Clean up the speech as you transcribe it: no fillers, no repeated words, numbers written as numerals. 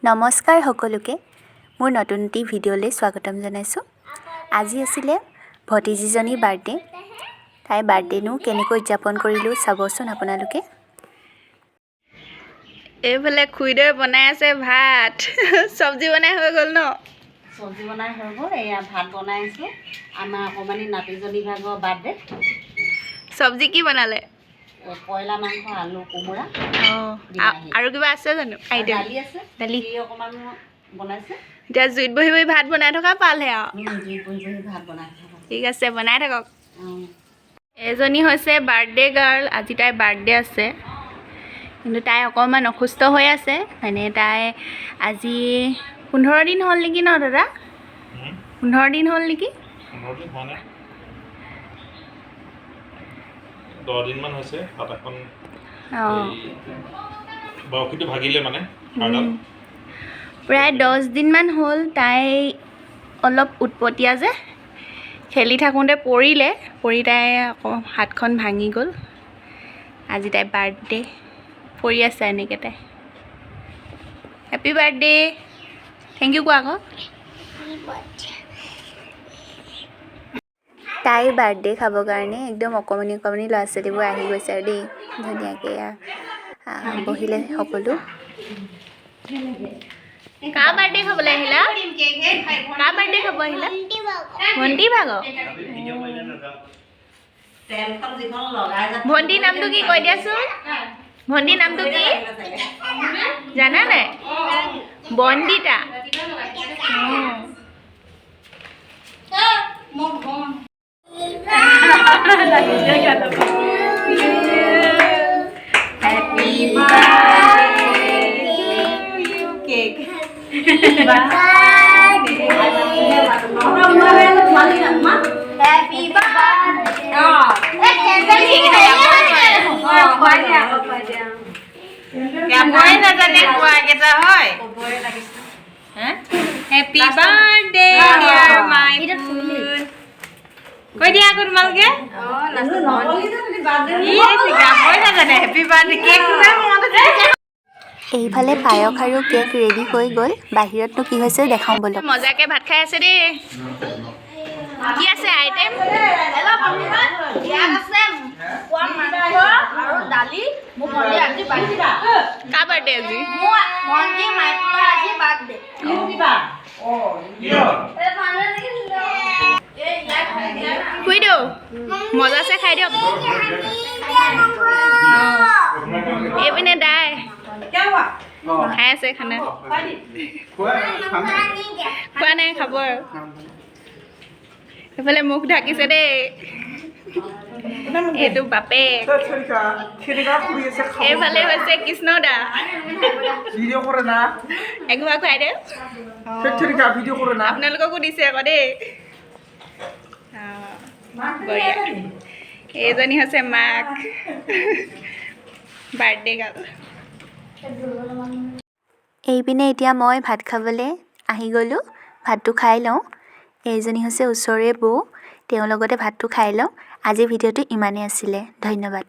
নমস্কাৰ সকলোকে মোৰ নতুন এটি ভিডিঅ'লৈ স্বাগতম জনাইছোঁ। আজি আছিলে ভতিজীজনীৰ বাৰ্থডে। তাইৰ বাৰ্থডেনো কেনেকৈ উদযাপন কৰিলোঁ চাবচোন আপোনালোকে। এইফালে খুইদৈ বনাই আছে ভাত, চব্জি বনাই হৈ গ'ল ন? চব্জি বনাই হৈ গ'ল, এয়া ভাত বনাই আছোঁ। আমাৰ অকণমানি নাতিজনী ভাগৰ বাৰ্থডে। চব্জি কি বনালে? কয়লা মাংস, আলু, কোমোৰা। আৰু কিবা আছে জানো? দালি আছে, দালি অকণমান বনাইছে। এতিয়া জুইত বহি বহি ভাত বনাই থকা পালহে আৰু। জুইত বহি বহি ভাত বনাই থকা। ঠিক আছে, বনাই থাকক। এজনী হৈছে বাৰ্থডে গাৰ্ল, আজি তাইৰ বাৰ্থডে আছে। কিন্তু তাই অকণমান অসুস্থ হৈ আছে, মানে তাই আজি 15 দিন হ'ল নেকি ন দাদা? 15 দিন হ'ল নেকি? 10 দিনমান হৈছে হাত এখন বাউসীটো ভাগিলে মানে প্ৰায় 10 দিনমান হ'ল। তাই অলপ উৎপতীয়া যে, খেলি থাকোঁতে পৰি তাই আকৌ হাতখন ভাঙি গ'ল। আজি তাই বাৰ্থডে পৰি আছে এনেকৈ তাই। হেপী বাৰ্থডে, থেংক ইউ কোৱা আকৌ। তাইৰ বাৰ্থডে খাবৰ কাৰণে একদম অকণমানি অকণমানি ল'ৰা ছোৱালীবোৰ আহি গৈছে আৰু দেই, ধুনীয়াকৈ বহিলে সকলো। কাৰ বাৰ্থডে খাবলৈ আহিলা? কাৰ বাৰ্থডে খাব আহিলা? ভণ্টি ভাগৰ। ভণ্টিৰ নামটো কি কৈ দিয়াচোন? ভণ্টিৰ নামটো কি জানা নাই? Bandita. Happy birthday to you, cake. Happy birthday. Happy birthday. Happy birthday, dear my food. কৈ দিয়া আকৌ তোমালোকে। এইফালে পায়স আৰু কেক ৰেডি হৈ গ'ল। বাহিৰতনো কি হৈছে দেখাওঁ বলক। মজাকে ভাত খাই আছে দেই। কি আছে আইটেম? কাৰ বাৰ্থডে আজি? খুই দিওঁ মজাছে খাই দিয়ক। এইপিনে দাই খাই আছে খানা। খোৱা নাই, খাব আৰু। সেইফালে মুখ ঢাকিছে দেই, এইটো বাপেক। এইফালে হৈছে কৃষ্ণদা। এঘোৱা খুৱাই দে, আপোনালোককো দিছে আকৌ দেই। বঢ়িয়া। এইজনী হৈছে মাক, বাৰ্থডে গাৰ্ল। এইপিনে এতিয়া মই ভাত খাবলৈ আহি গ'লোঁ। ভাতটো খাই লওঁ। এইজনী হৈছে ওচৰৰে বৌ, তেওঁৰ লগতে ভাতটো খাই লওঁ। আজিৰ ভিডিঅ'টো ইমানেই আছিলে, ধন্যবাদ।